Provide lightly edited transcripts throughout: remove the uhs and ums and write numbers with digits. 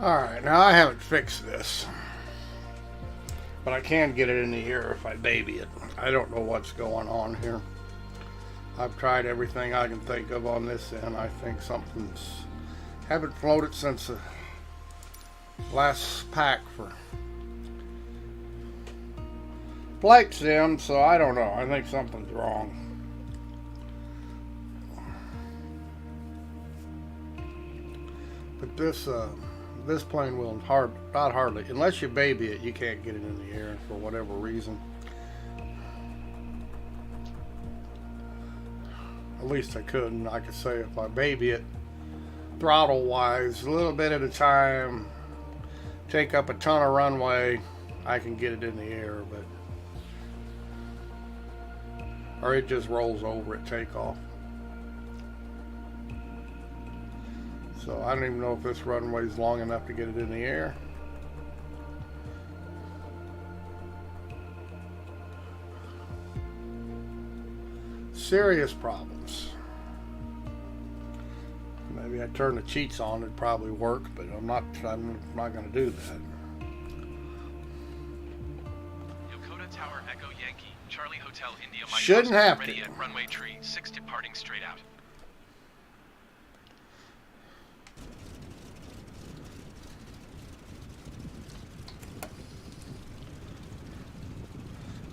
Alright, now I haven't fixed this, but I can get it in the air if I baby it. I don't know what's going on here. I've tried everything I can think of on this end. I think something's... haven't floated since the last pack for flight sim, so I don't know. I think something's wrong. But this plane will not hardly, unless you baby it, you can't get it in the air for whatever reason. At least I couldn't. I could say if I baby it throttle wise, a little bit at a time, take up a ton of runway, I can get it in the air, but or it just rolls over at takeoff. So I don't even know if this runway is long enough to get it in the air. Serious problems. Maybe I turn the cheats on, it'd probably work, but I'm not going to do that. Yokota Tower Echo Yankee, Charlie Hotel India Mike Shouldn't Oscar, have ready to. at runway tree 6 departing straight out.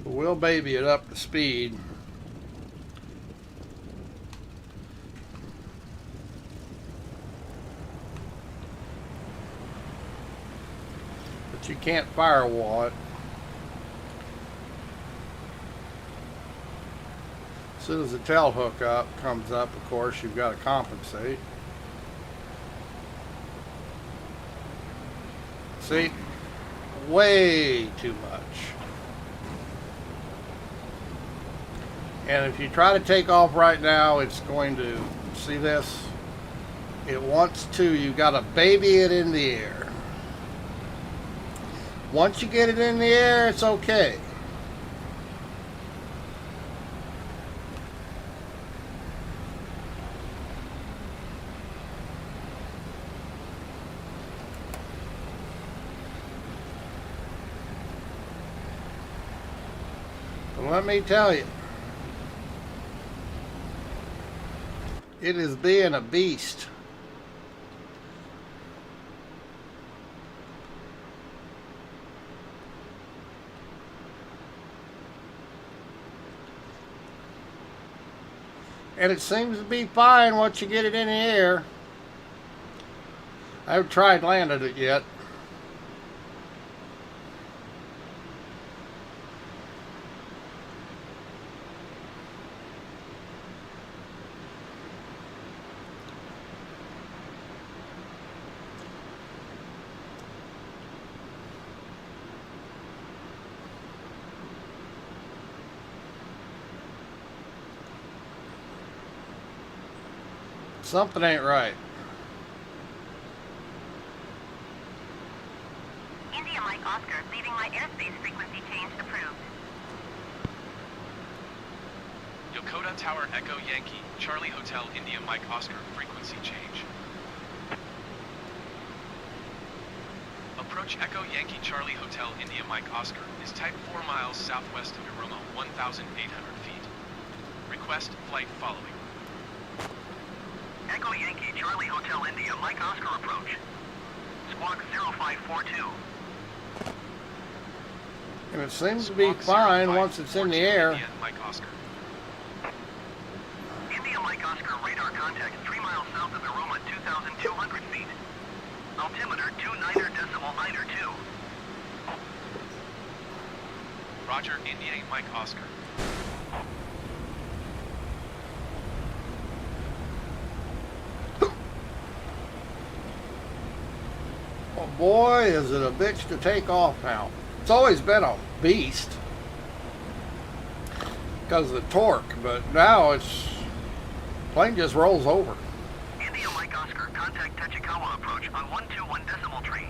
We'll baby it up to speed. But you can't firewall it. As soon as the tail hook up comes up, of course, you've got to compensate. See? Way too much. And if you try to take off right now, it's going to, see this? It wants to, you've got to baby it in the air. Once you get it in the air, it's okay. But let me tell you, it is being a beast. And it seems to be fine once you get it in the air. I haven't tried landing it yet. Something ain't right. India Mike Oscar, leaving my airspace frequency change approved. Yokota Tower Echo Yankee, Charlie Hotel India Mike Oscar, frequency change. Approach Echo Yankee Charlie Hotel India Mike Oscar is type 4 miles southwest of Eychimo, 1,800 feet. Request flight following. Echo Yankee Charlie Hotel India Mike Oscar approach. Squawk 0542. And it seems to be fine once it's in the air. India Mike Oscar. India Mike Oscar radar contact 3 miles south of Eychimo, 2,200 feet. Altimeter 29.992. Roger, India Mike Oscar. Oh boy, is it a bitch to take off now. It's always been a beast because of the torque, but now it's plane just rolls over. India Mike Oscar, contact Eychimo approach on 121 decimal tree.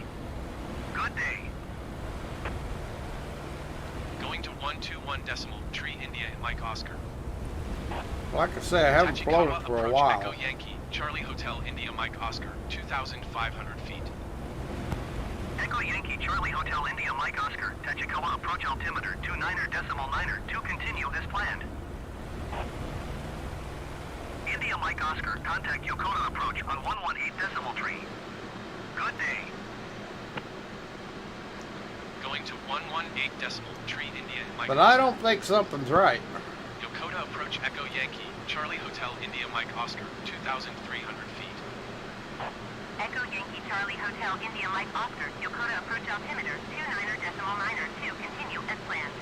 Good day. Going to 121 decimal tree India Mike Oscar. Like I say, I haven't Eychimo floated for a approach while. Echo Yankee, Charlie Hotel India Mike Oscar, 2,500 feet. Echo Yankee Charlie Hotel India Mike Oscar, Tachikawa approach altimeter 29.9, continue as planned. India Mike Oscar, contact Yokota approach on 118.3. Good day. Going to 118.3 India Mike But Oscar. I don't think something's right. Yokota approach Echo Yankee, Charlie Hotel India Mike Oscar, 2,300 feet. Echo Yankee Charlie Hotel India Mike Oscar, Yokota approach altimeter 29.9, continue as planned.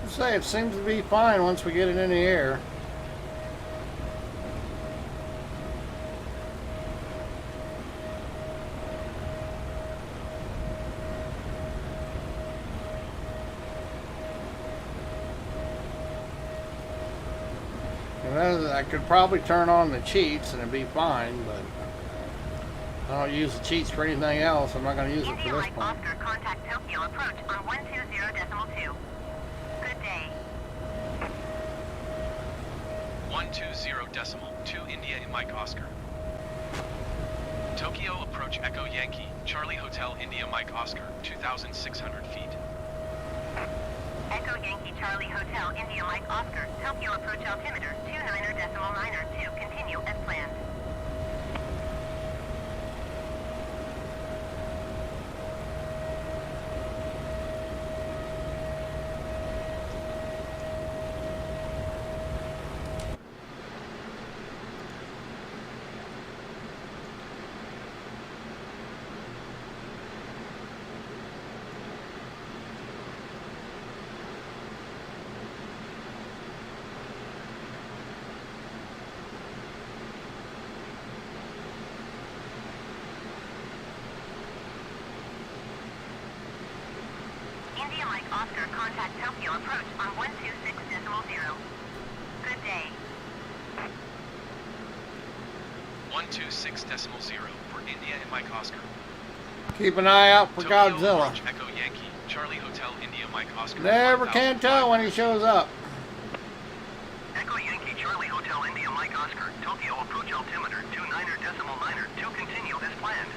Say it seems to be fine once we get it in the air. I could probably turn on the cheats and it'd be fine, but I don't use the cheats for anything else. I'm not going to use it India for this Mike point. Oscar, contact Tokyo approach on 120.2. Good day. 120.2 India Mike Oscar. Tokyo approach Echo Yankee, Charlie Hotel India Mike Oscar, 2,600 feet. Echo Yankee Charlie Hotel India Mike Oscar, Tokyo approach altimeter 29.9, continue as planned. India Mike Oscar, contact Tokyo approach on 126.0. Good day. 126.0 for India and Mike Oscar. Keep an eye out for Tokyo Godzilla. approach Echo Yankee, Charlie Hotel India Mike Oscar. Never can tell when he shows up. Echo Yankee Charlie Hotel India Mike Oscar, Tokyo approach altimeter 29.9, continue as planned.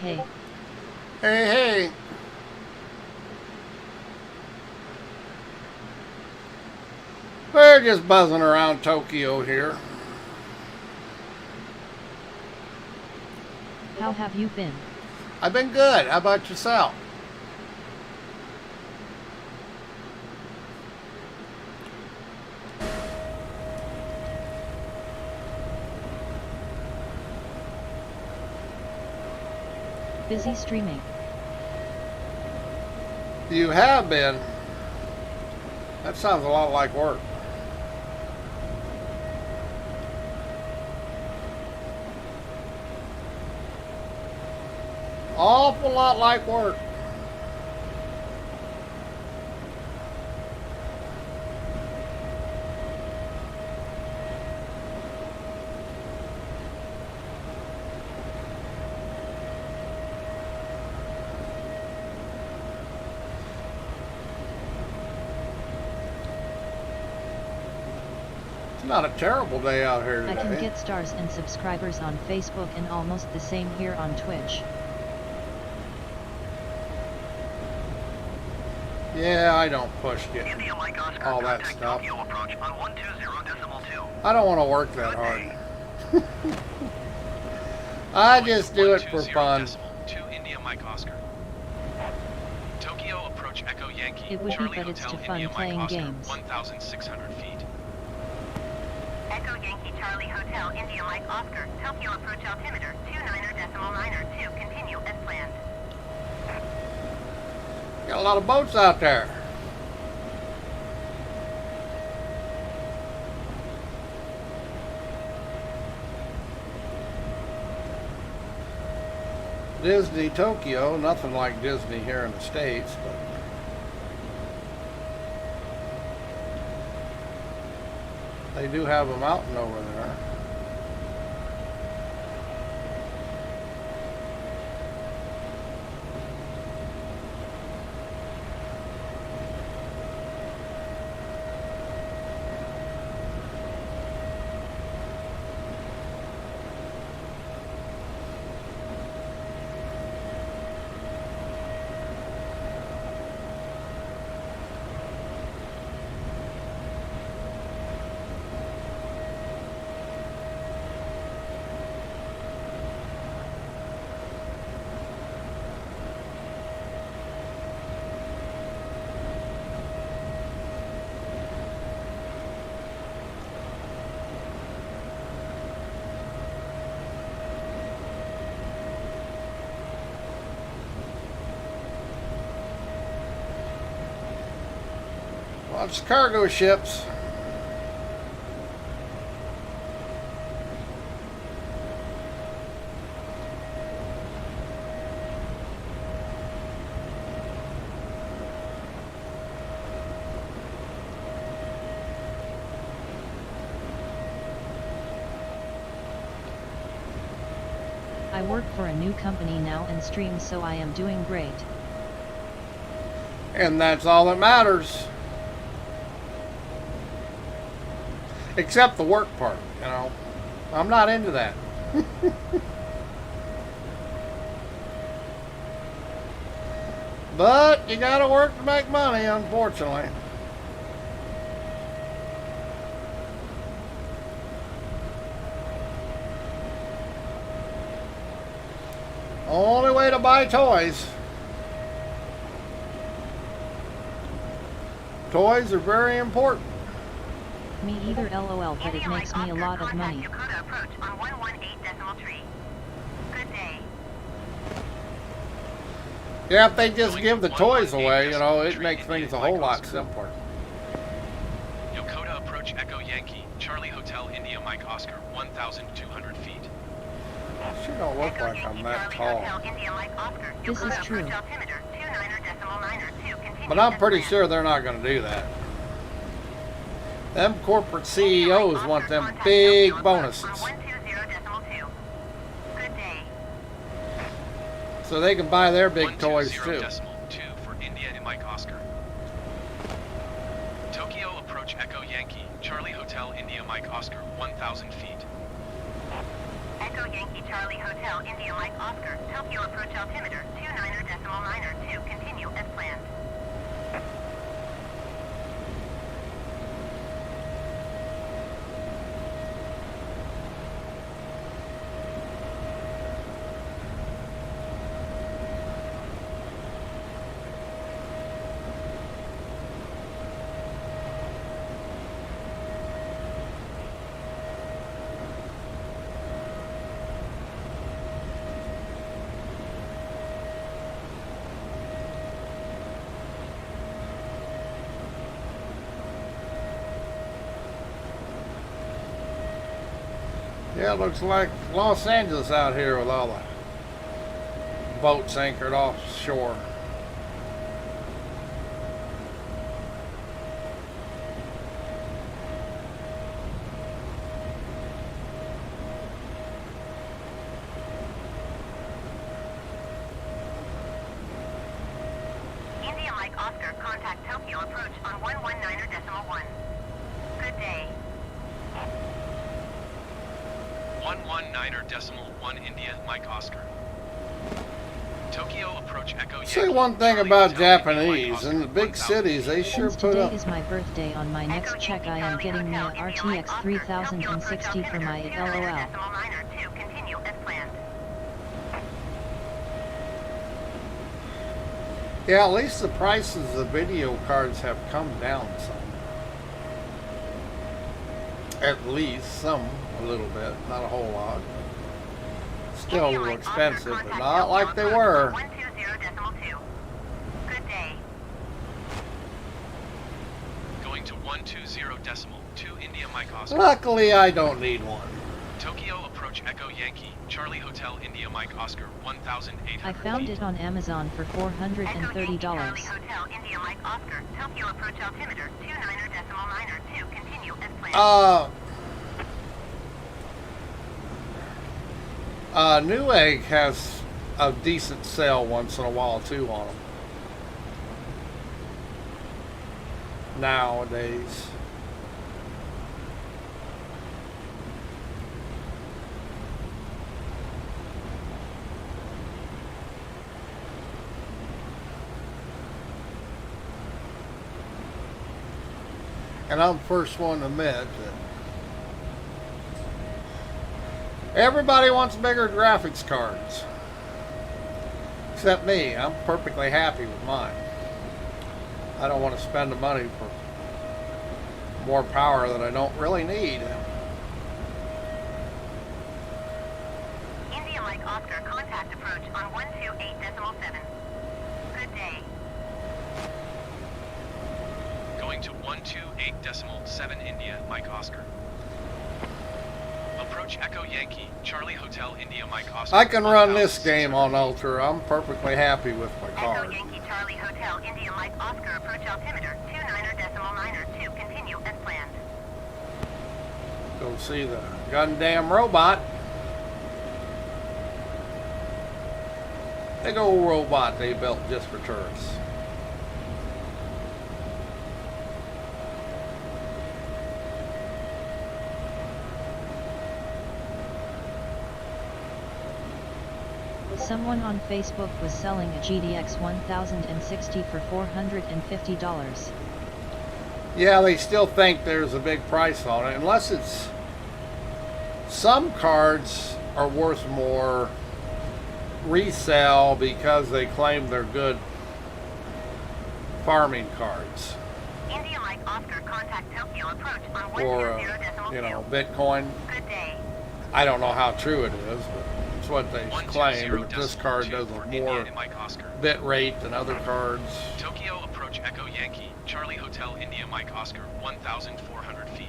Hey. Hey, hey. We're just buzzing around Tokyo here. How have you been? I've been good. How about yourself? Busy streaming. You have been. That sounds a lot like work. Awful lot like work. Not a terrible day out here I today. can get stars and subscribers on Facebook and almost the same here on Twitch. Yeah, I don't push getting India Mike Oscar, all that contact stuff. Tokyo approach on 120.2. I don't want to work that hard. I just do it for fun. 2 India Mike Oscar. Tokyo approach Echo Yankee. It would be, Charlie but it's Hotel too fun India Mike playing Oscar, games. 1,600 feet. Echo Yankee Charlie Hotel India Mike Oscar, Tokyo approach altimeter 29.902, continue as planned. Got a lot of boats out there. Disney Tokyo, nothing like Disney here in the States, but they do have a mountain over there. Lots of cargo ships. I work for a new company now and stream, so I am doing great. And that's all that matters. Except the work part, you know. I'm not into that. But you gotta work to make money, unfortunately. Only way to buy toys. Toys are very important. Me either, lol, but it India makes Mike me a Oscar, lot of contact money. Yokota approach on 118.3. Good day. Yeah, if they just give the toys away, you know, it makes things a whole lot simpler. Yokota approach Echo Yankee. Charlie Hotel India Mike Oscar, 1,200 feet. Sure don't look Echo like Yankee I'm that Charlie tall. Hotel India Mike Oscar, This is Yokota true. approach altimeter 29.902, continue But I'm as pretty planned. sure they're not going to do that. Them corporate CEOs want them big bonuses, 120.2. Good day. so they can buy their big toys too. 120.2 for India and Mike Oscar. Tokyo approach Echo Yankee. Charlie Hotel India Mike Oscar, 1,000 feet. Echo Yankee Charlie Hotel India Mike Oscar, Tokyo approach altimeter 29.902, continue as planned. Yeah, it looks like Los Angeles out here with all the boats anchored offshore. India Mike Oscar, contact Tokyo approach on 119.1. Good day. 119.1 India Mike Oscar. Tokyo approach Echo Say Yankee, one thing Charlie about Hotel, India, Mike Japanese, Oscar, in the big 1000 cities, they sure Since put today up. is my birthday, on my next check I am getting me a RTX 3060 for my LOL. Continue as planned. Yeah, at least the prices of video cards have come down some. At least some, a little bit, not a whole lot. Still a little expensive, but not like they were. 120.2. Good day. Going to 120.2 India Mike Oscar. Luckily, I don't need one. Tokyo approach Echo Yankee, Charlie Hotel, India Mike Oscar, 1,800 I found feet. it on Amazon for $430. Hotel India Mike Oscar. Tokyo approach altimeter 29.9. Continue as planned. Newegg has a decent sale once in a while too on them. Nowadays. And I'm the first one to admit that everybody wants bigger graphics cards. Except me. I'm perfectly happy with mine. I don't want to spend the money for more power that I don't really need. India Mike Oscar contact approach on 128.7. Good day. Going to 128.7 India Mike Oscar. Approach Echo Yankee, Charlie Hotel, India Mike Oscar. I can run this game on Ultra. I'm perfectly happy with my Echo card. Yankee Charlie Hotel India Mike Oscar approach altimeter 29.9. Continue as planned. Go see the Gundam robot. Big old robot they built just for tourists. Someone on Facebook was selling a GDX 1060 for $450. Yeah, they still think there's a big price on it, unless it's... Some cards are worth more resale because they claim they're good farming cards. India Mike Oscar contact Tokyo approach on Or, 120.2. Bitcoin. Good day. I don't know how true it is, but it's what they claim, that this card does for a India more and Mike Oscar. bit rate than other cards. Tokyo approach Echo Yankee, Charlie Hotel, India Mike Oscar, 1,400 feet.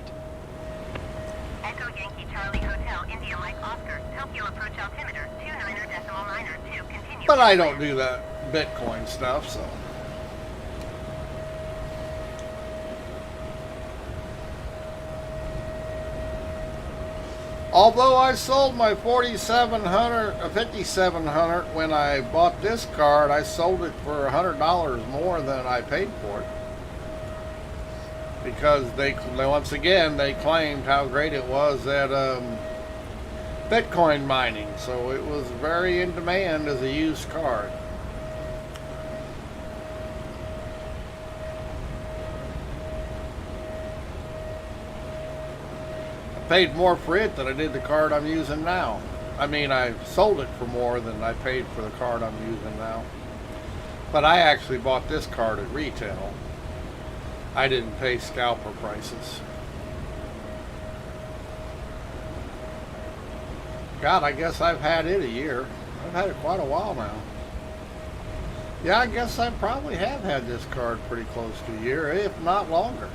Echo Yankee Charlie Hotel India Mike Oscar. Tokyo approach altimeter 29.9. Continue. But I don't do that Bitcoin stuff, so. Although I sold my 5700 when I bought this card, I sold it for $100 more than I paid for it. Because they once again, they claimed how great it was at Bitcoin mining. So it was very in demand as a used card. Paid more for it than I did the card I'm using now. I mean, I sold it for more than I paid for the card I'm using now. But I actually bought this card at retail. I didn't pay scalper prices. God, I guess I've had it a year. I've had it quite a while now. Yeah, I guess I probably have had this card pretty close to a year, if not longer.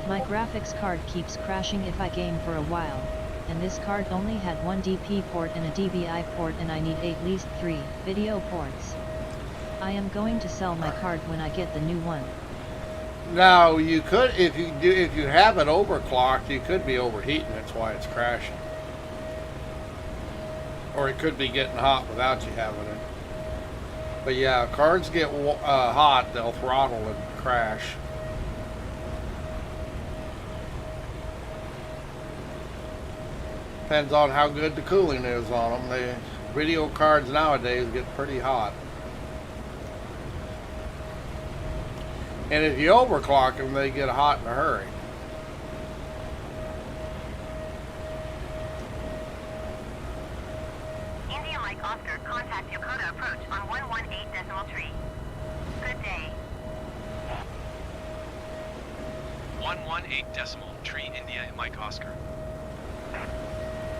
My graphics card keeps crashing if I game for a while, and this card only had one DP port and a DBI port, and I need at least 3 video ports. I am going to sell my card when I get the new one. Now you could, if you have it overclocked, you could be overheating. That's why it's crashing. Or it could be getting hot without you having it. But yeah, cards get hot, they'll throttle and crash. Depends on how good the cooling is on them. The video cards nowadays get pretty hot. And if you overclock them, they get hot in a hurry. India Mike Oscar, contact Yokota approach on 118.3. Good day. 118.3 India Mike Oscar.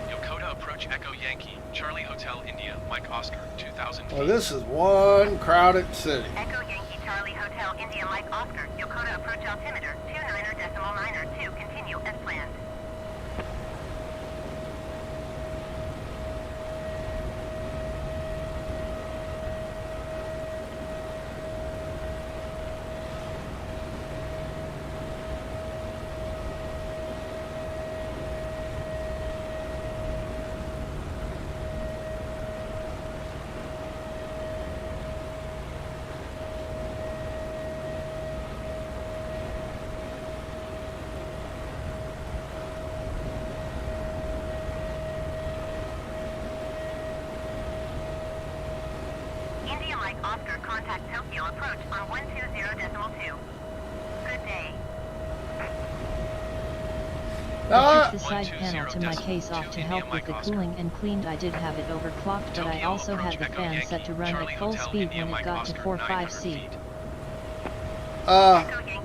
Yokota approach Echo Yankee, Charlie Hotel India, Mike Oscar, 2000 feet. Well, this is one crowded city. Echo Yankee Charlie Hotel India Mike Oscar, Yokota approach altimeter 29.902. Continue as planned. India Mike Oscar, contact Tokyo approach on 120.2. Good day. I took the side panel to my case off to help with the cooling and cleaned. I did have it overclocked, but I also had the fan set to run at full speed when it got to 4.5C.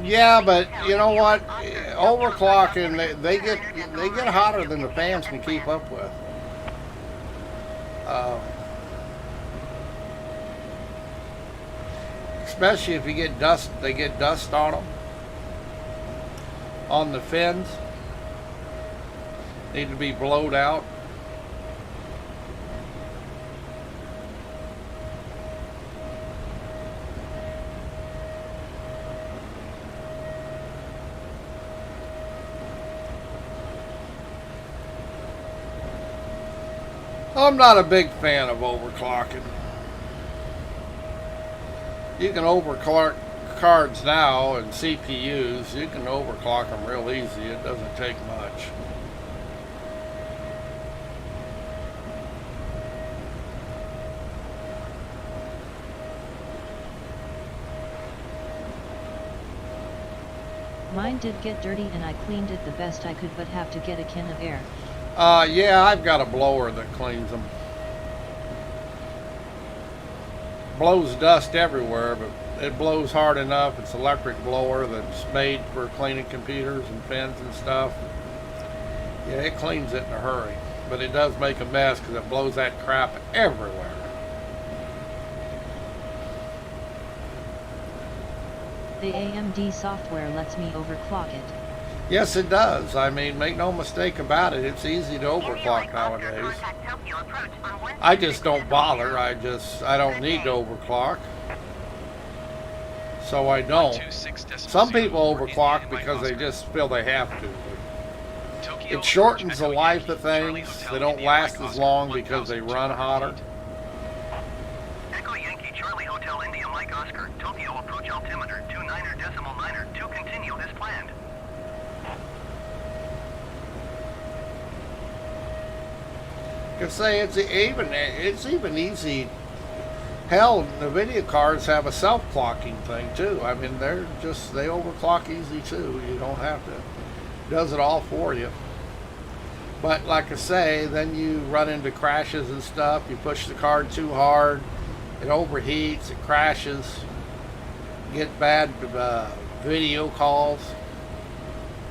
Yeah, but you know what? Overclocking, they get hotter than the fans can keep up with. Especially if you get dust, they get dust on them, on the fins. Need to be blowed out. I'm not a big fan of overclocking. You can overclock cards now and CPUs. You can overclock them real easy. It doesn't take much. Mine did get dirty and I cleaned it the best I could, but have to get a can of air. Yeah, I've got a blower that cleans them. Blows dust everywhere, but it blows hard enough. It's an electric blower that's made for cleaning computers and pens and stuff. Yeah, it cleans it in a hurry, but it does make a mess because it blows that crap everywhere. The AMD software lets me overclock it. Yes, it does. I mean, make no mistake about it. It's easy to overclock nowadays. I just don't bother. I don't need to overclock. So I don't. Some people overclock because they just feel they have to. It shortens the life of things. They don't last as long because they run hotter. Echo Yankee Charlie Hotel India Mike Oscar, Tokyo approach altimeter 29.902. Continue as planned. I can say it's even easy. Hell, the video cards have a self-clocking thing too. I mean, they overclock easy too. You don't have to. It does it all for you. But like I say, then you run into crashes and stuff. You push the card too hard, it overheats, it crashes. Get bad video calls.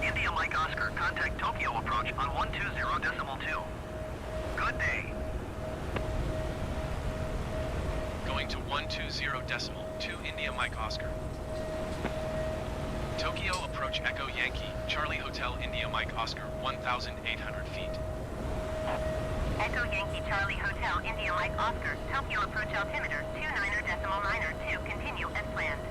India Mike Oscar, contact Tokyo approach on 120.2. Good day. Going to 120.2 India Mike Oscar. Tokyo approach Echo Yankee, Charlie Hotel India Mike Oscar, 1,800 feet. Echo Yankee Charlie Hotel India Mike Oscar, Tokyo approach altimeter 29.902. Continue as planned.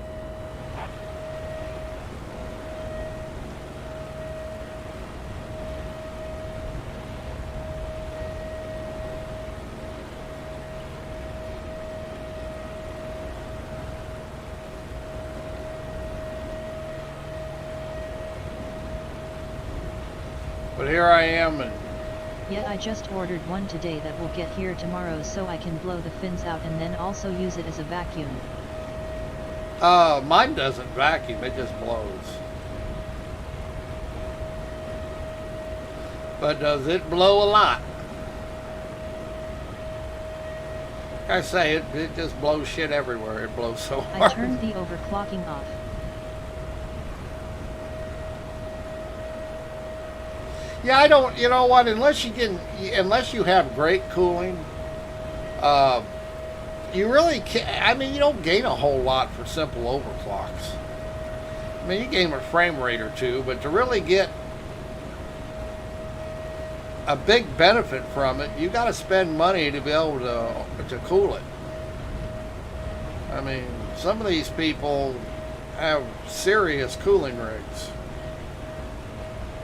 But here I am in Yet I just ordered one today that will get here tomorrow so I can blow the fins out and then also use it as a vacuum. Mine doesn't vacuum, it just blows. But does it blow a lot? Like I say, it just blows shit everywhere. It blows so hard. I turned the overclocking off. Yeah, I don't. You know what? Unless you have great cooling, you really can't. I mean, you don't gain a whole lot for simple overclocks. I mean, you gain a frame rate or two, but to really get a big benefit from it, you got to spend money to be able to cool it. I mean, some of these people have serious cooling rigs,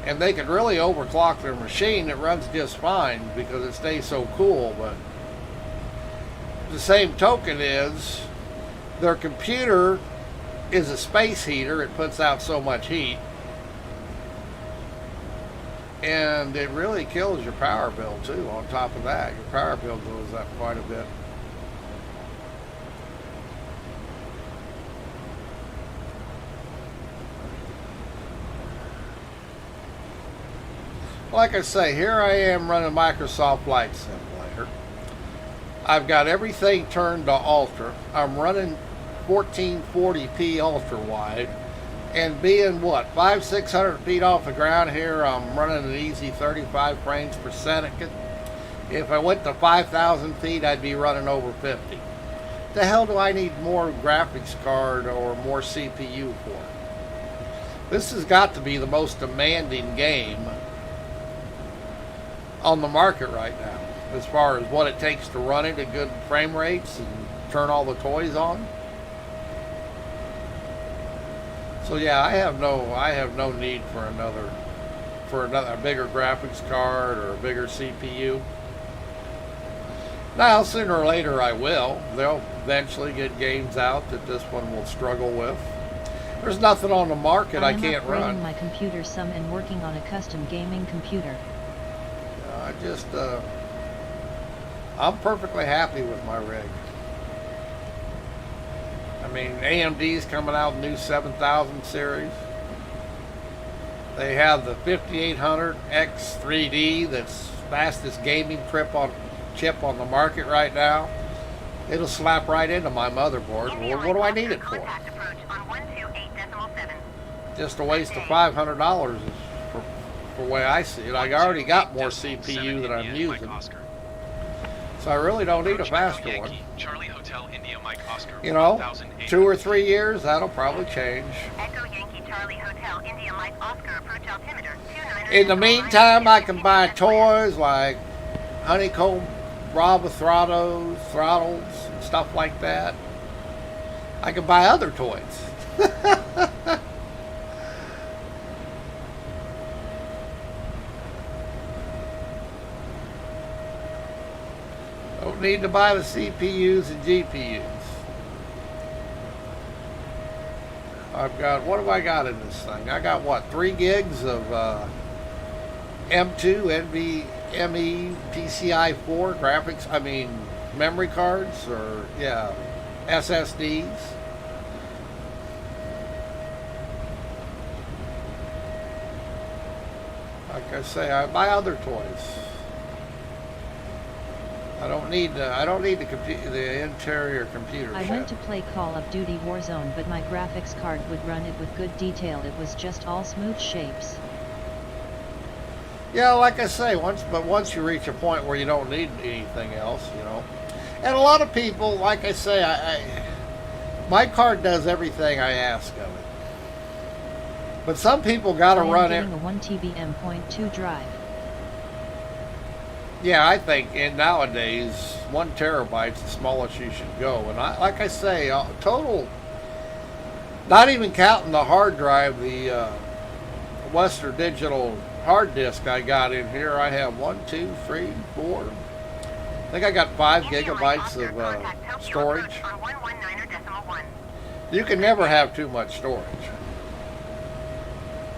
and they can really overclock their machine. It runs just fine because it stays so cool. But the same token is their computer is a space heater. It puts out so much heat, and it really kills your power bill too. On top of that, your power bill goes up quite a bit. Like I say, here I am running Microsoft Flight Simulator. I've got everything turned to ultra. I'm running 1440p ultra wide, and being what, 500-600 feet off the ground here, I'm running an easy 35 frames per second. If I went to 5,000 feet, I'd be running over 50. The hell do I need more graphics card or more CPU for? This has got to be the most demanding game on the market right now, as far as what it takes to run it at good frame rates and turn all the toys on. So yeah, I have no need for a bigger graphics card or a bigger CPU. Now, sooner or later I will. They'll eventually get games out that this one will struggle with. There's nothing on the market I can't run. I'm upgrading my computer some and working on a custom gaming computer. I'm perfectly happy with my rig. I mean, AMD's coming out with the new 7000 series. They have the 5800X 3D, that's fastest gaming chip on the market right now. It'll slap right into my motherboard. Well, what do I need it for? Just a waste of $500 is for the way I see it. I already got more CPU than I'm using, so I really don't need a faster one. You know, 2 or 3 years, that'll probably change. In the meantime, I can buy toys like honeycomb Brava throttles, and stuff like that. I can buy other toys. Don't need to buy the CPUs and GPUs. I've got, what have I got in this thing? I got what, 3 gigs of M2 NVMe PCI 4 graphics, memory cards, or yeah, SSDs. Like I say, I buy other toys. I don't need the interior computer. I went to play Call of Duty Warzone, but my graphics card would run it with good detail. It was just all smooth shapes. Yeah, like I say, once you reach a point where you don't need anything else, you know. And a lot of people, like I say, my card does everything I ask of it. But some people got to run it. I'm getting a 1 TB M.2 drive. Yeah, I think nowadays 1 terabyte's the smallest you should go. And like I say, total, not even counting the hard drive, the Western Digital hard disk I got in here, I have 1, 2, 3, 4. I think I got 5 gigabytes of storage. You can never have too much storage.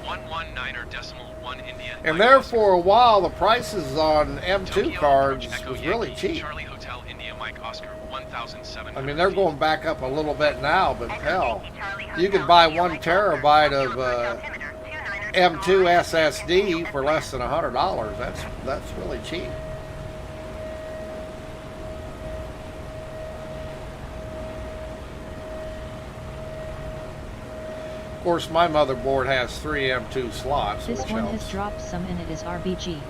119.1. 1 India. And Mike there Oscar. for a while, the prices on M2 Tokyo, cards approach Echo was really Yankee, cheap. Charlie Hotel India Mike Oscar 1,700 I mean, they're feet. going back up a little bit now, but Echo hell, Yankee Charlie you Hotel could buy India 1 Mike Oscar, terabyte Tokyo of approach altimeter 29er M2 decimal SSD continue for as less planned. than $100. That's really cheap. Of course, my motherboard has 3 M2 slots, This which one helps. has dropped some and it is RBG.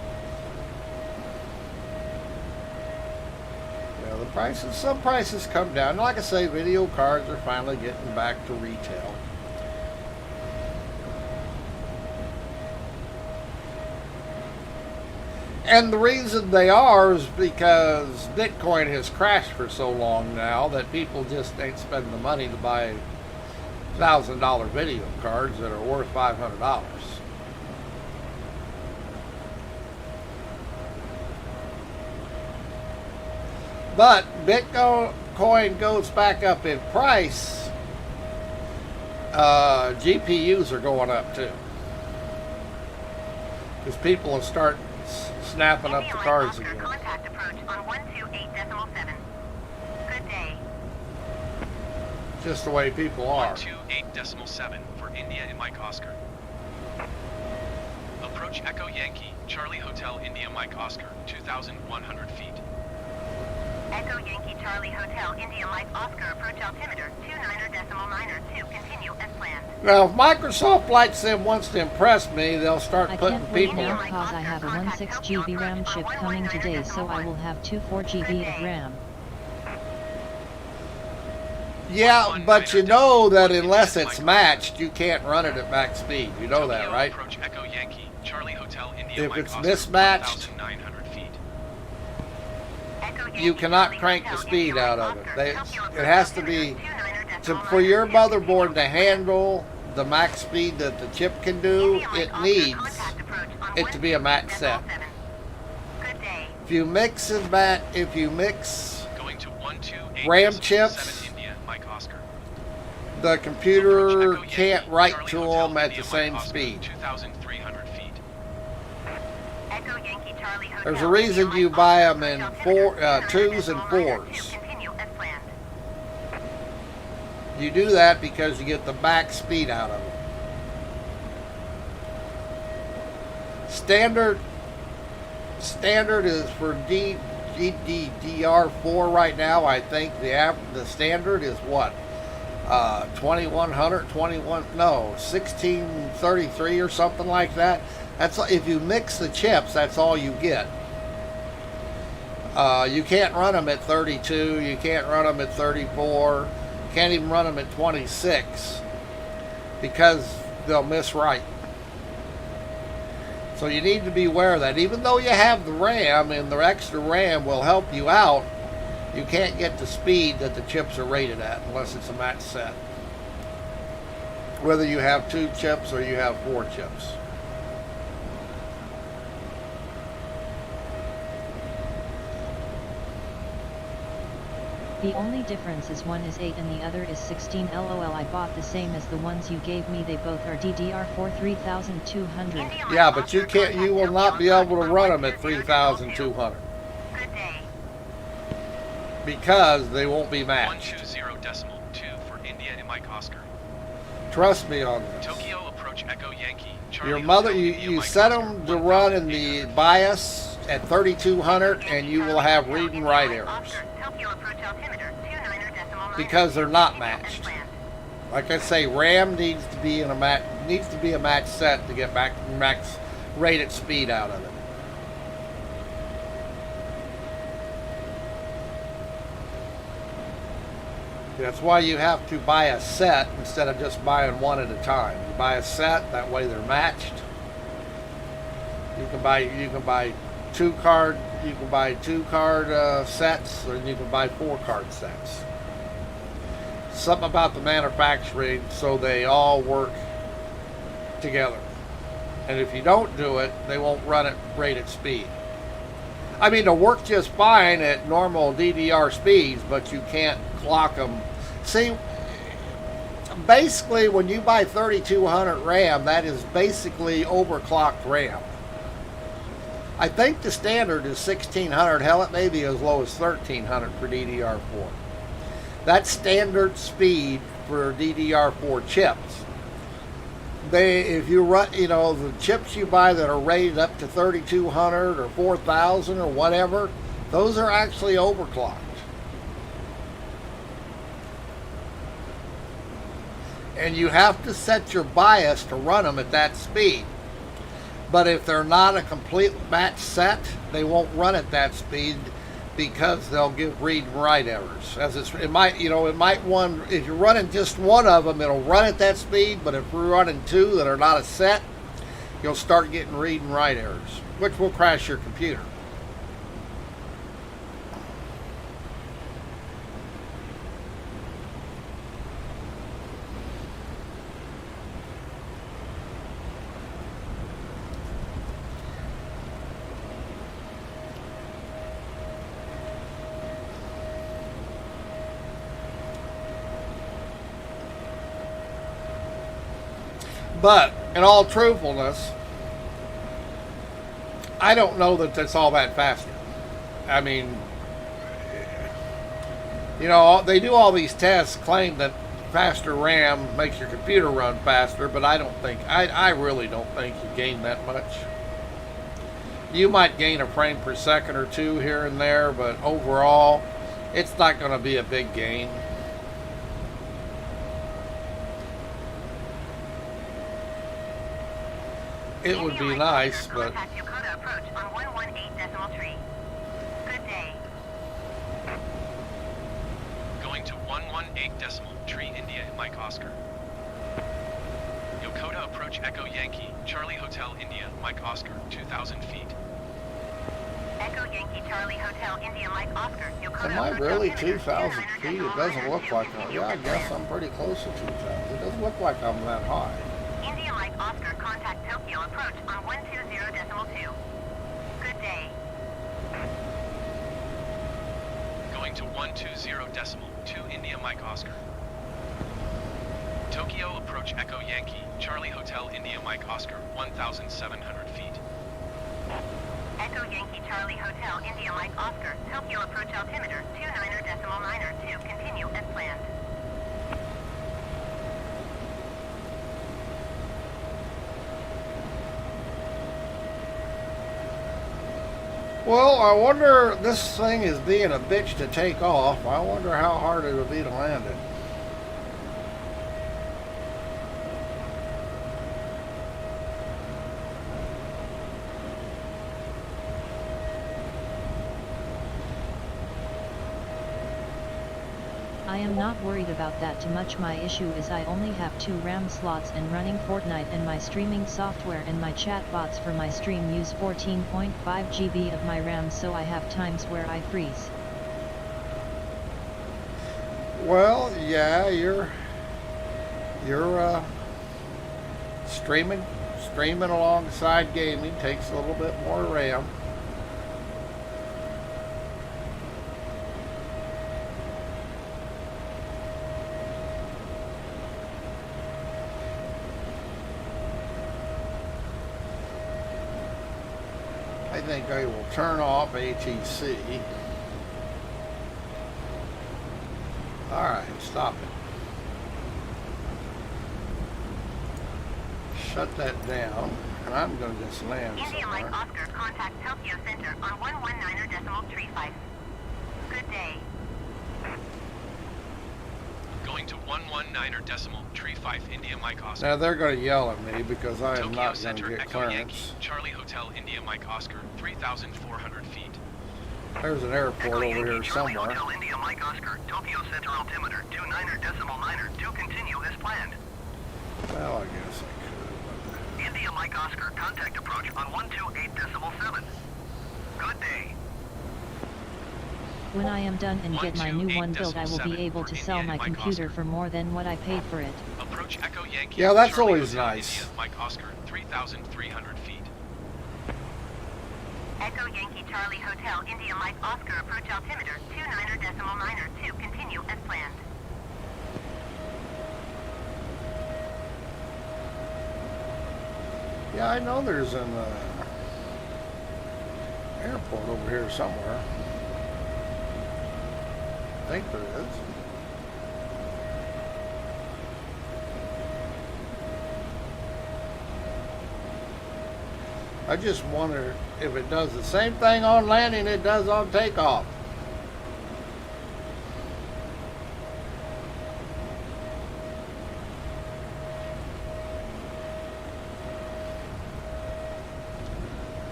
Yeah, the prices, some prices come down. Like I say, video cards are finally getting back to retail. And the reason they are is because Bitcoin has crashed for so long now that people just ain't spending the money to buy $1,000 video cards that are worth $500. But Bitcoin goes back up in price. GPUs are going up too, because people will start snapping up India the Mike cards Oscar, again. contact approach on 128.7. Good day. Just the way people are. 128.7 for India and Mike Oscar. Approach Echo Yankee, Charlie Hotel India Mike Oscar 2,100 feet. Echo Yankee Charlie Hotel India Mike Oscar approach altimeter 29er decimal 9er 2 continue as planned. Now, if Microsoft Flight Sim wants to impress me, they'll start I putting can't wait people. now cause I have a 16GB RAM chip coming today, so I will have 24GB of RAM. Yeah, but you know that unless it's matched, you can't run it at max speed. You know that, Tokyo, right? Approach Echo Yankee, Charlie Hotel India If Mike it's Oscar, mismatched, 1,900 feet. Echo Yankee you cannot Charlie crank the Hotel speed India out Mike of it. Oscar, They, Tokyo it approach has to altimeter be 29er decimal for 9er your 2 motherboard to continue as handle the max speed that the chip can do. India Mike It Oscar, needs contact approach on it to be a match set. 128.7. Good day. If you mix and match, if you mix, Going to 128.7 RAM chips, India Mike Oscar. the computer Approach Echo can't Yankee, write Charlie to Hotel them at India the Mike same Oscar, speed. 2,300 feet. Echo Yankee Charlie Hotel There's a reason India you Mike buy Oscar, them in approach four, altimeter 2s and 29er decimal 9er 2 4s. continue as planned. You do that because you get the max speed out of it. Standard is for DDR4 right now. I think the standard is what, 2100, 1633 or something like that. That's if you mix the chips. That's all you get. You can't run them at 32. You can't run them at 34. Can't even run them at 26 because they'll miswrite. So you need to be aware of that. Even though you have the RAM and the extra RAM will help you out, you can't get the speed that the chips are rated at unless it's a match set. Whether you have 2 chips or you have 4 chips. The only difference is one is 8 and the other is 16. LOL, I bought the same as the ones you gave me. They both are DDR4 3200. India Mike Yeah, but Oscar, you can't. You will not be able to run them at 3,200 Good day. because they won't be matched. 120.2 for India and Mike Oscar. Trust me on this. Tokyo approach Echo Yankee. Charlie Your mother, Hotel, you, India, you Mike set Oscar, them to run in the 1,800 BIOS at 3,200 and you will have read and write India Mike errors Oscar, Tokyo approach altimeter 29er decimal 9er because they're not continue as matched. planned. Like I say, RAM needs to be a match set to get back max rated speed out of it. That's why you have to buy a set instead of just buying one at a time. You buy a set, that way they're matched. You can buy 2 card sets, or you can buy 4 card sets. Something about the manufacturing so they all work together. And if you don't do it, they won't run at rated speed. I mean, they'll work just fine at normal DDR speeds, but you can't clock them. See, basically, when you buy 3200 RAM, that is basically overclocked RAM. I think the standard is 1600. Hell, it may be as low as 1300 for DDR4. That's standard speed for DDR4 chips. If you run, the chips you buy that are rated up to 3200 or 4000 or whatever, those are actually overclocked. And you have to set your BIOS to run them at that speed. But if they're not a complete match set, they won't run at that speed because they'll give read and write errors. It might if you're running just one of them, it'll run at that speed. But if you're running two that are not a set, you'll start getting read and write errors, which will crash your computer. But in all truthfulness, I don't know that that's all that faster. I mean, they do all these tests, claim that faster RAM makes your computer run faster, but I really don't think you gain that much. You might gain a frame per second or two here and there, but overall, it's not going to be a big gain. It would be nice, but... Yokota approach on 118.3. Good day. Going to 118.3 India Mike Oscar. Yokota approach Echo Yankee, Charlie Hotel India Mike Oscar, 2,000 feet. Echo Yankee Charlie Hotel India Mike Oscar. Yokota Am I approach really altimeter 2,000 feet? It doesn't look like that. Yeah, I guess I'm pretty close to 2,000. It doesn't look like I'm that high. India Mike Oscar, contact Tokyo approach on 120.2. Good day. Going to 120.2 India Mike Oscar. Tokyo approach Echo Yankee, Charlie Hotel India Mike Oscar, 1,700 feet. Echo Yankee Charlie Hotel India Mike Oscar, Tokyo approach altimeter 29.92. Continue as planned. Well, I wonder, this thing is being a bitch to take off. I wonder how hard it would be to land it. I am not worried about that too much. My issue is I only have 2 RAM slots and running Fortnite, and my streaming software and my chat bots for my stream use 14.5 GB of my RAM, so I have times where I freeze. Well, yeah, you're streaming alongside gaming takes a little bit more RAM. I think I will turn off ATC. Alright, stop it. Shut that down, and I'm going to just land India Mike somewhere. Oscar, contact Tokyo Center on 119.35. Good day. Going to 119.35 India Mike Oscar. Now they're going to yell at me because I am Tokyo not going to Center get Echo Yankee, clearance. Charlie Hotel India Mike Oscar, 3,400 feet. There's an airport Echo over Yankee here Charlie somewhere. Hotel India Mike Oscar, Tokyo Center altimeter 29.9 to continue as planned. Well, I guess I could. India Mike Oscar, contact approach on 128.7. Good day. When I am done and get my new one built, I will be able to sell my computer for more than what I paid for it. Approach Echo Yankee. Yeah, that's Charlie always Hotel nice. India Mike Oscar, 3,300 feet. Echo Yankee Charlie Hotel India Mike Oscar approach altimeter 29.9 to continue as planned. Yeah, I know there's an airport over here somewhere. I think there is. I just wonder if it does the same thing on landing it does on takeoff.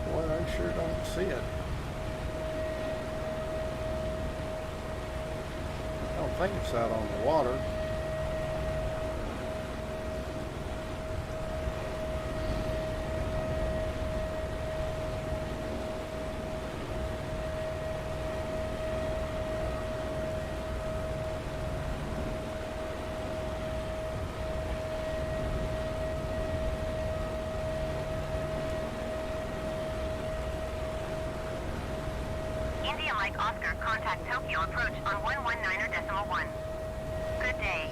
Boy, I sure don't see it. I don't think it's out on the water. India Mike Oscar, contact Tokyo approach on 119.1. Good day.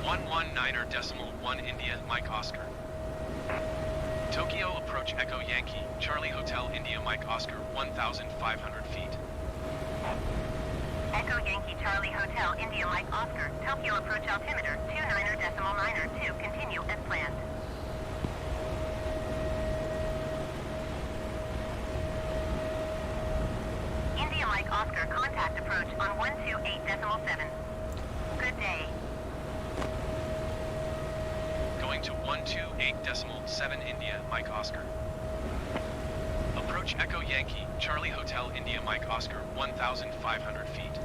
119.1 India Mike Oscar. Tokyo approach Echo Yankee, Charlie Hotel India Mike Oscar, 1,500 feet. Echo Yankee Charlie Hotel India Mike Oscar, Tokyo approach altimeter 29.992, continue as planned. India Mike Oscar, contact approach on 128.7. Good day. Going to 128.7 India Mike Oscar. Approach Echo Yankee, Charlie Hotel India Mike Oscar, 1,500 feet.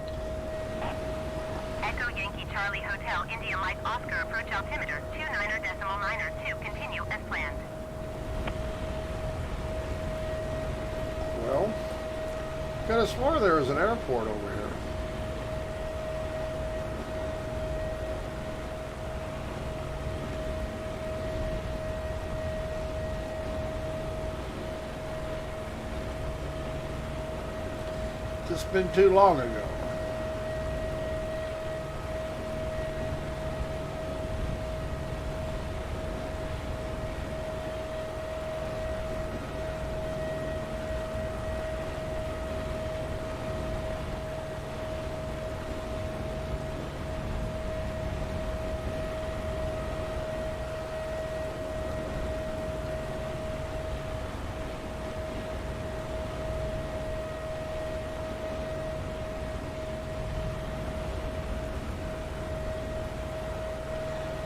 Echo Yankee Charlie Hotel India Mike Oscar, approach altimeter 29.992, continue as planned. Well, could have swore there was an airport over here. It's been too long ago.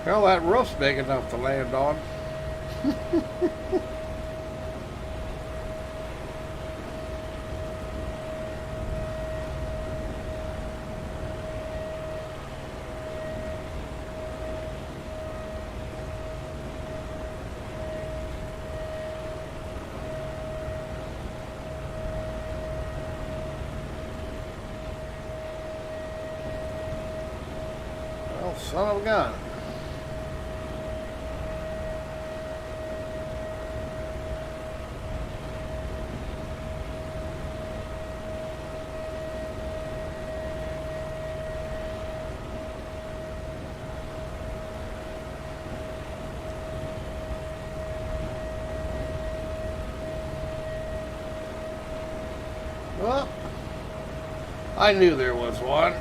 Well, that roof's big enough to land on. Well, son of a gun. Well, I knew there was one.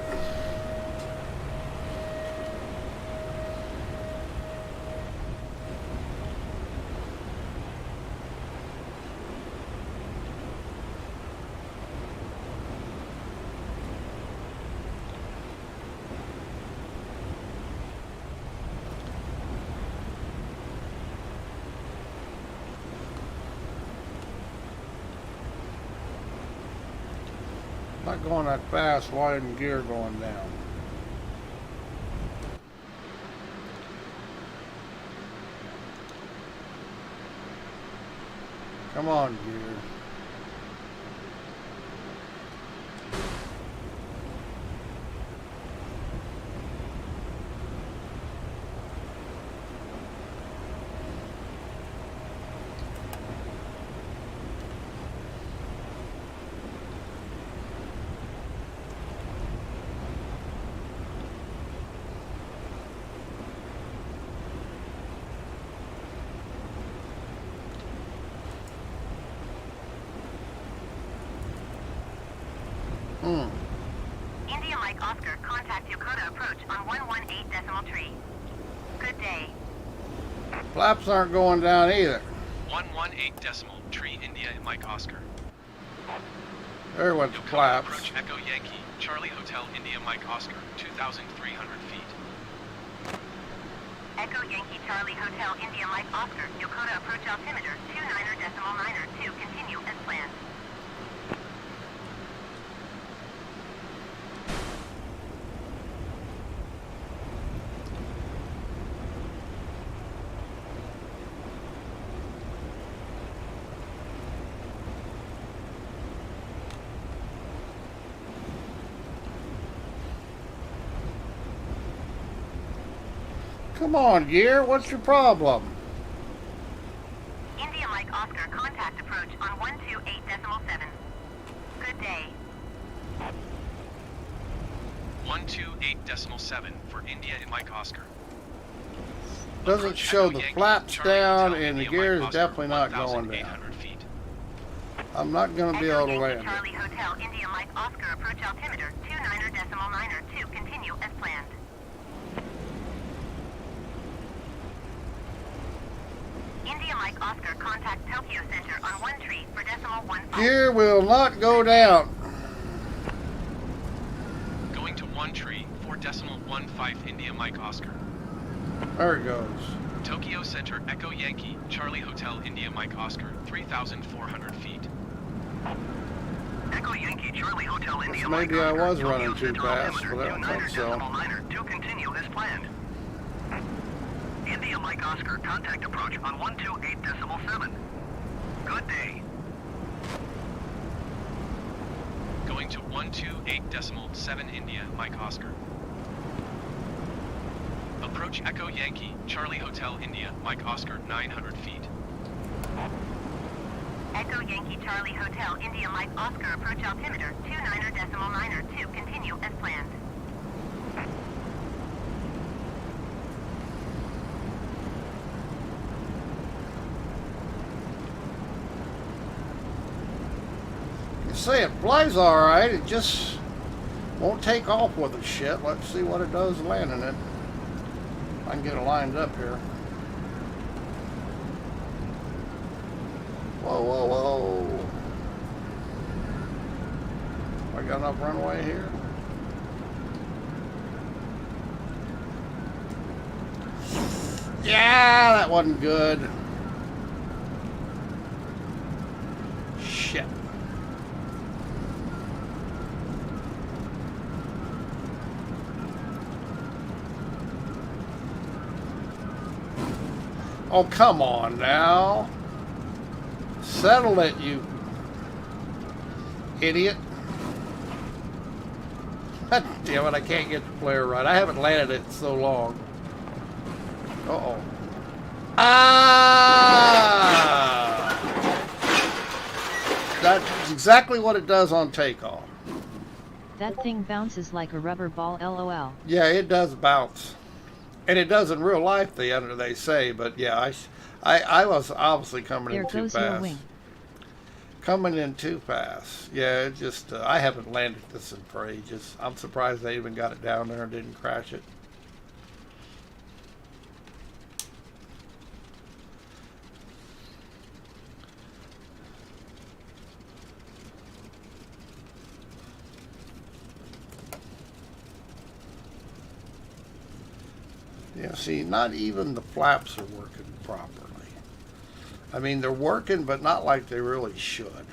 Not going that fast, why isn't gear going down? Come on, gear. India Mike Oscar, contact Yokota approach on 118.3. Good day. Flaps aren't going down either. 118.3 India Mike Oscar. There went the Yokota flaps. approach Echo Yankee, Charlie Hotel India Mike Oscar, 2,300 feet. Echo Yankee Charlie Hotel India Mike Oscar, Yokota approach altimeter 29.992, continue as planned. Come on, Gear, what's your problem? India Mike Oscar, contact approach on 128.7. Good day. 128.7 for India and Mike Oscar. Doesn't Approach show Echo the Yankee, flaps Charlie down, Hotel, and the India gear Mike is Oscar, definitely not going down. 1,800 feet. I'm not going to be Echo able to Yankee land it. Charlie Hotel India Mike Oscar approach altimeter 29.992, continue as planned. India Mike Oscar, contact Tokyo Center on 1 tree for decimal 15. Gear will not go down. Going to 1 tree, 4.15 India Mike Oscar. There it goes. Tokyo Center Echo Yankee, Charlie Hotel India Mike Oscar, 3,400 feet. Echo Yankee Charlie Hotel India Maybe Mike I Oscar, was Tokyo running too Center fast, altimeter but I don't think so. 29.9 to continue as planned. India Mike Oscar, contact approach on 128.7. Good day. Going to 128.7 India Mike Oscar. Approach Echo Yankee, Charlie Hotel India Mike Oscar, 900 feet. Echo Yankee Charlie Hotel India Mike Oscar approach altimeter 29.992, continue as planned. You say it flies all right, it just won't take off with the shit. Let's see what it does landing it. I can get it lined up here. Whoa, whoa, whoa. I got enough runway here. Yeah, that wasn't good. Shit. Oh, come on now. Settle it, you idiot. God damn it, I can't get the flare right. I haven't landed it in so long. Uh-oh. Ah! That's exactly what it does on takeoff. That thing bounces like a rubber ball, lol. Yeah, it does bounce. And it does in real life, they say, but yeah, I was obviously coming There in too goes your fast. wing. Coming in too fast. Yeah, it just, I haven't landed this in for ages. I'm surprised they even got it down there and didn't crash it. Yeah, see, not even the flaps are working properly. I mean, they're working, but not like they really should.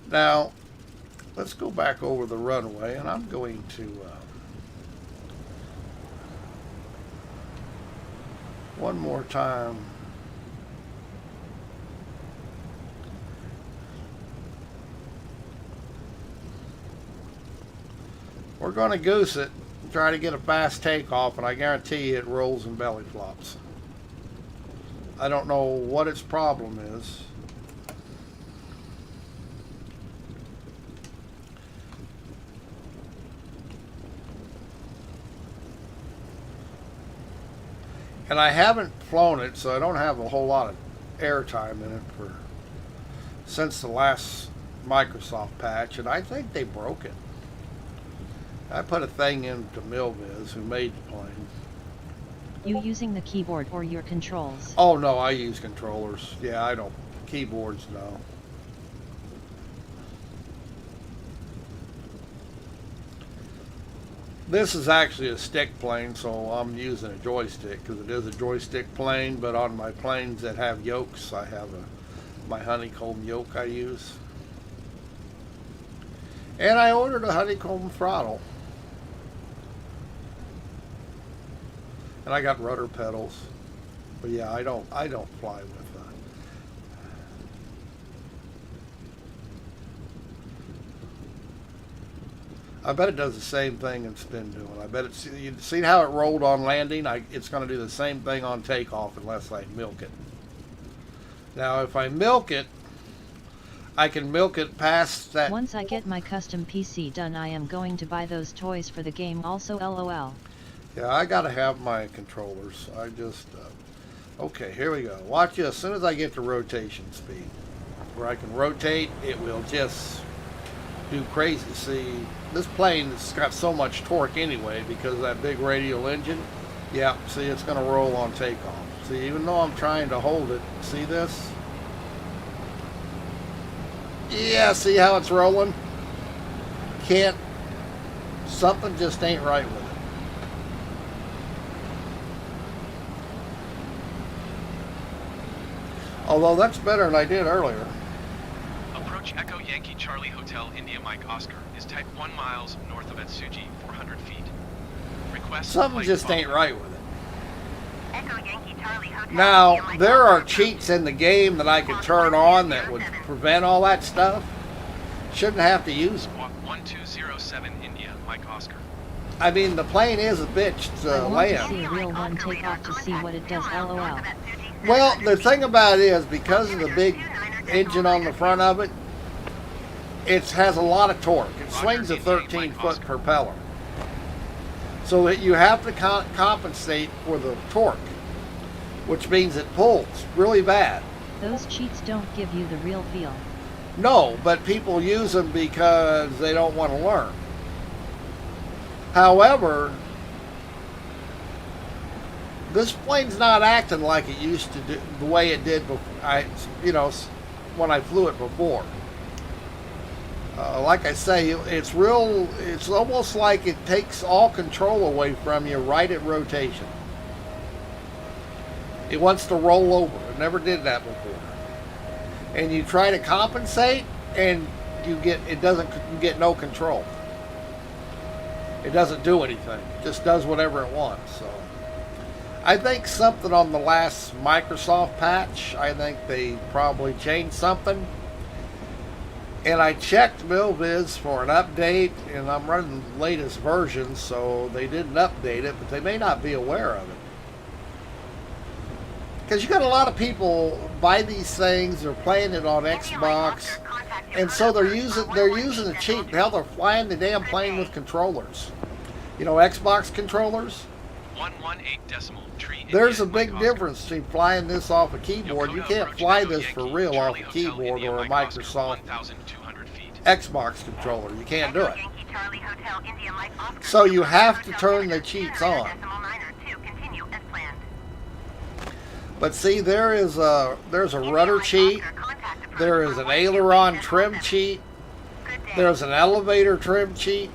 Now, let's go back over the runway, and I'm going to one more time. We're going to goose it and try to get a fast takeoff, and I guarantee you it rolls and belly flops. I don't know what its problem is. And I haven't flown it, so I don't have a whole lot of air time in it since the last Microsoft patch, and I think they broke it. I put a thing into Milviz, who made the plane. You using the keyboard or your controls? Oh no, I use controllers. Yeah, I don't. Keyboards, no. This is actually a stick plane, so I'm using a joystick because it is a joystick plane, but on my planes that have yokes, I have my honeycomb yoke I use. And I ordered a honeycomb throttle. And I got rudder pedals. But yeah, I don't fly with I bet it does the same thing in spin doing. I bet it's, you see how it rolled on landing? It's going to do the same thing on takeoff unless I milk it. Now if I milk it, I can milk it past that. Once I get my custom PC done, I am going to buy those toys for the game also, LOL. Yeah, I got to have my controllers. I just, okay, here we go. Watch this. As soon as I get to rotation speed, where I can rotate, it will just do crazy. See, this plane has got so much torque anyway because of that big radial engine. Yeah, see, it's going to roll on takeoff. See, even though I'm trying to hold it, see this? Yeah, see how it's rolling? Can't, something just ain't right with it. Although that's better than I did earlier. Approach Echo Yankee Charlie Hotel India Mike Oscar is type 1 miles north of Etsuji, 400 feet. Request Something flight just ain't following. right with it. Echo Yankee Charlie Hotel. Now, there are cheats in the game that I could turn on that would prevent all that stuff. Shouldn't have to use them. Squawk 1207 India Mike Oscar. I mean, the plane is a bitch to I want to land. see a real one take off to see what it does, LOL. Well, the thing about it is, because of the big engine on the front of it, it has a lot of torque. It swings a 13-foot propeller. So that you have to compensate for the torque, which means it pulls really bad. Those cheats don't give you the real feel. No, but people use them because they don't want to learn. However, this plane's not acting like it used to do, the way it did before. When I flew it before. Like I say, it's real. It's almost like it takes all control away from you right at rotation. It wants to roll over. It never did that before. And you try to compensate, and you get no control. It doesn't do anything. It just does whatever it wants. So I think something on the last Microsoft patch, I think they probably changed something. And I checked Milviz for an update, and I'm running the latest version, so they didn't update it, but they may not be aware of it. Because you got a lot of people buy these things, they're playing it on Xbox, and so they're using the cheat. Hell, they're flying the damn plane with controllers. You know, Xbox controllers? 118.3. There's a big difference between flying this off a keyboard. You can't fly this for real off a keyboard or a Microsoft Xbox controller. You can't do it. So you have to turn the cheats on. But see, there's a rudder cheat. There is an aileron trim cheat. There's an elevator trim cheat.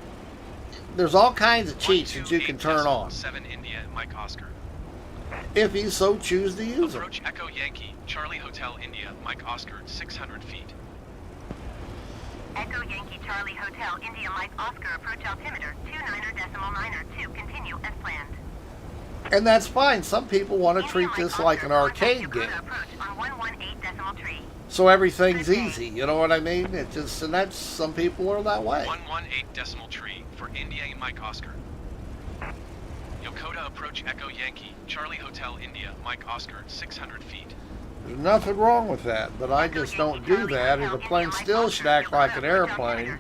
There's all kinds of cheats that you can turn on. 7 India Mike Oscar. If you so choose to use them. Approach Echo Yankee Charlie Hotel India Mike Oscar 600 feet. Echo Yankee Charlie Hotel India Mike Oscar approach altimeter 29.92. Continue as planned. And that's fine. Some people want to treat this like an arcade game. So everything's easy, you know what I mean? And that's, some people are that way. 118.3 for India Mike Oscar. Yokota approach Echo Yankee Charlie Hotel India Mike Oscar 600 feet. There's nothing wrong with that, but I just don't do that, and the plane still should act like an airplane.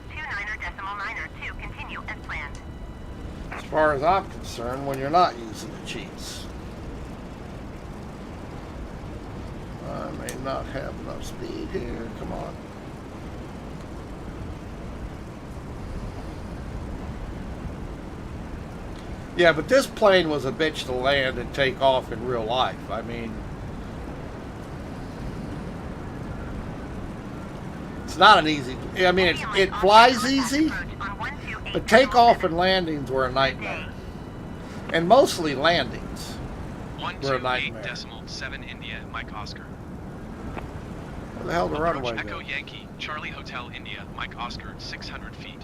As far as I'm concerned, when you're not using the cheats. I may not have enough speed here. Come on. Yeah, but this plane was a bitch to land and take off in real life. I mean, it's not an easy. I mean, it flies easy, but takeoff and landings were a nightmare, and mostly landings were a nightmare. 128.7 India, Mike Oscar. Where the hell the Approach runway Echo go? Yankee, Charlie Hotel India, Mike Oscar, 600 feet.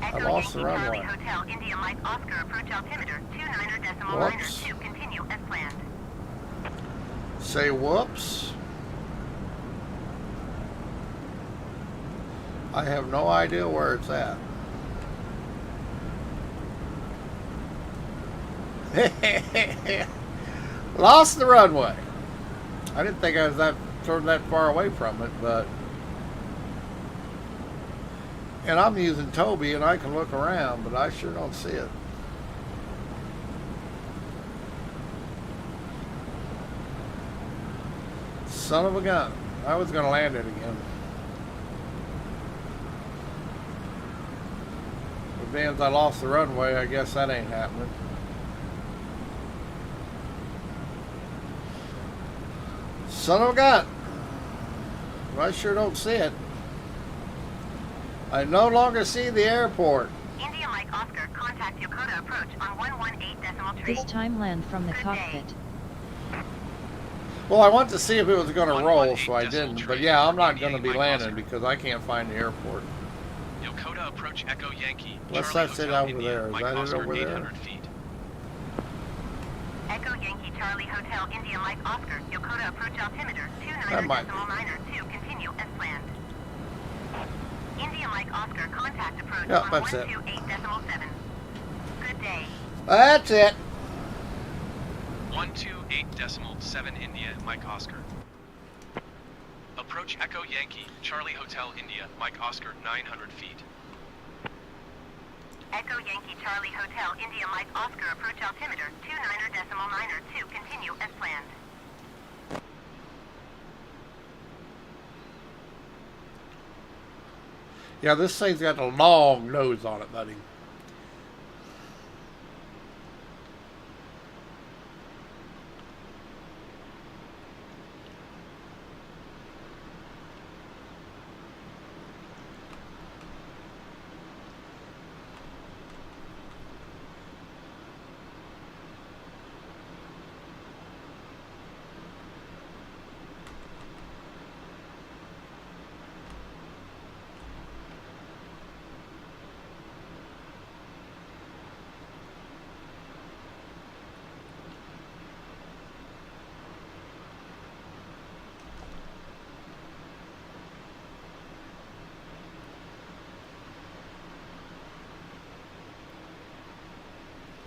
I Echo lost the Yankee runway. Charlie Hotel India Mike Oscar approach altimeter 29er Whoops. 2 continue as planned. Say whoops. I have no idea where it's at. Lost the runway. I didn't think I was that far away from it, but and I'm using Toby and I can look around, but I sure don't see it. Son of a gun. I was going to land it again. But being as I lost the runway, I guess that ain't happening. Son of a gun. I sure don't see it. I no longer see the airport. India Mike Oscar, contact Yokota approach on 118.3. This time land from the cockpit. Well, I wanted to see if it was going to roll, so I didn't. But yeah, I'm not going to be landing because I can't find the airport. Yokota approach Echo Yankee. Unless Charlie that's it Hotel over India, there. Is Mike that it Oscar, over there? 800 feet. Echo Yankee Charlie Hotel India Mike Oscar, Yokota approach altimeter That might be. 29er 2 continue as planned. India Mike Oscar, contact approach Yep, on that's it. 128.7. Good day. That's it. 128.7 India, Mike Oscar. Approach Echo Yankee, Charlie Hotel India, Mike Oscar, 900 feet. Echo Yankee Charlie Hotel India Mike Oscar approach altimeter 29er 2 continue as planned. Yeah, this thing's got a long nose on it, buddy.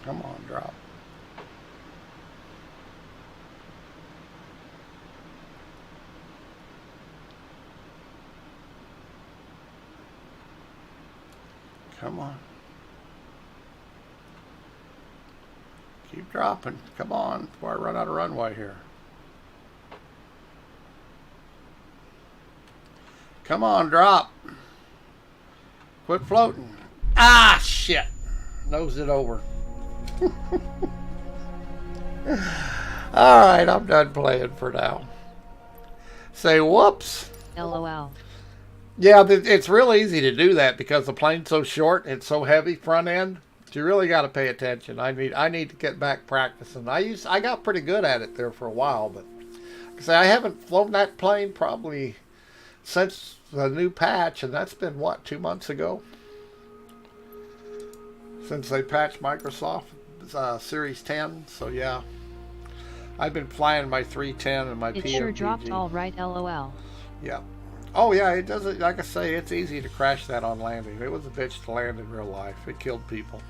Come on, drop. Come on. Keep dropping. Come on, before I run out of runway here. Come on, drop. Quit floating. Ah, shit. Nosed it over. Alright, I'm done playing for now. Say whoops. LOL. Yeah, it's real easy to do that because the plane's so short and it's so heavy front end. You really got to pay attention. I need to get back practicing. I got pretty good at it there for a while, but like I say, I haven't flown that plane probably since the new patch, and that's been what, 2 months ago since they patched Microsoft Series 10. So yeah, I've been flying my 310 and my It PFDG. sure dropped all right, LOL. Yeah. Oh yeah, it doesn't. Like I say, it's easy to crash that on landing. It was a bitch to land in real life. It killed people.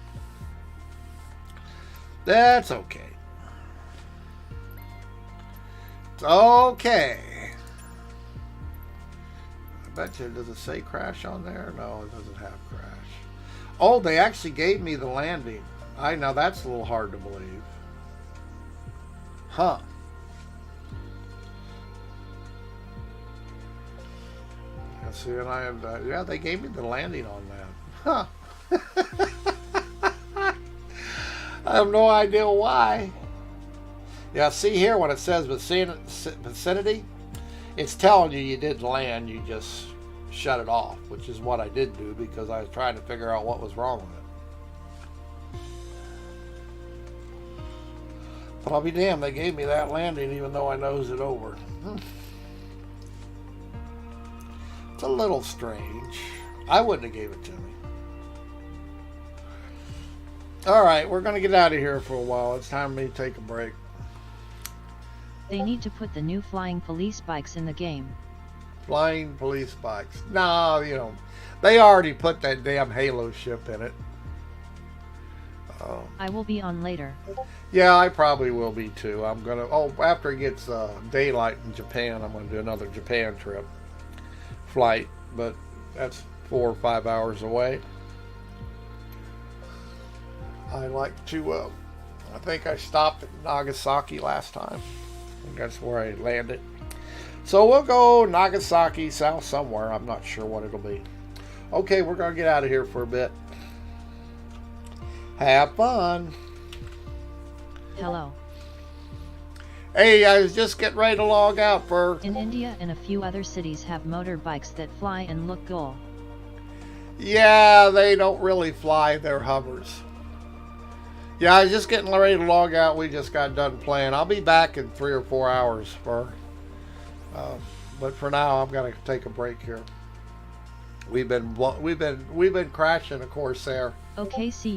That's okay. It's okay. I bet you, does it say crash on there? No, it doesn't have crash. Oh, they actually gave me the landing. I know that's a little hard to believe. Huh. Let's see, and I have, yeah, they gave me the landing on that. Huh. I have no idea why. Yeah, see here when it says vicinity, it's telling you didn't land, you just shut it off, which is what I did do because I was trying to figure out what was wrong with it. But I'll be damned, they gave me that landing even though I nosed it over. It's a little strange. I wouldn't have gave it to me. Alright, we're going to get out of here for a while. It's time for me to take a break. They need to put the new flying police bikes in the game. Flying police bikes. No, you know, they already put that damn Halo ship in it. I will be on later. Yeah, I probably will be too. I'm going to, after it gets daylight in Japan, I'm going to do another Japan trip. Flight, but that's 4 or 5 hours away. I like to, I think I stopped at Nagasaki last time. I think that's where I landed. So we'll go Nagasaki, south somewhere. I'm not sure what it'll be. Okay, we're going to get out of here for a bit. Have fun. Hello. Hey, I was just getting ready to log out for... In India and a few other cities have motorbikes that fly and look cool. Yeah, they don't really fly. They're hovers. Yeah, I was just getting ready to log out. We just got done playing. I'll be back in 3 or 4 hours but for now, I'm gonna take a break here. We've been crashing a Corsair. Okay, see you.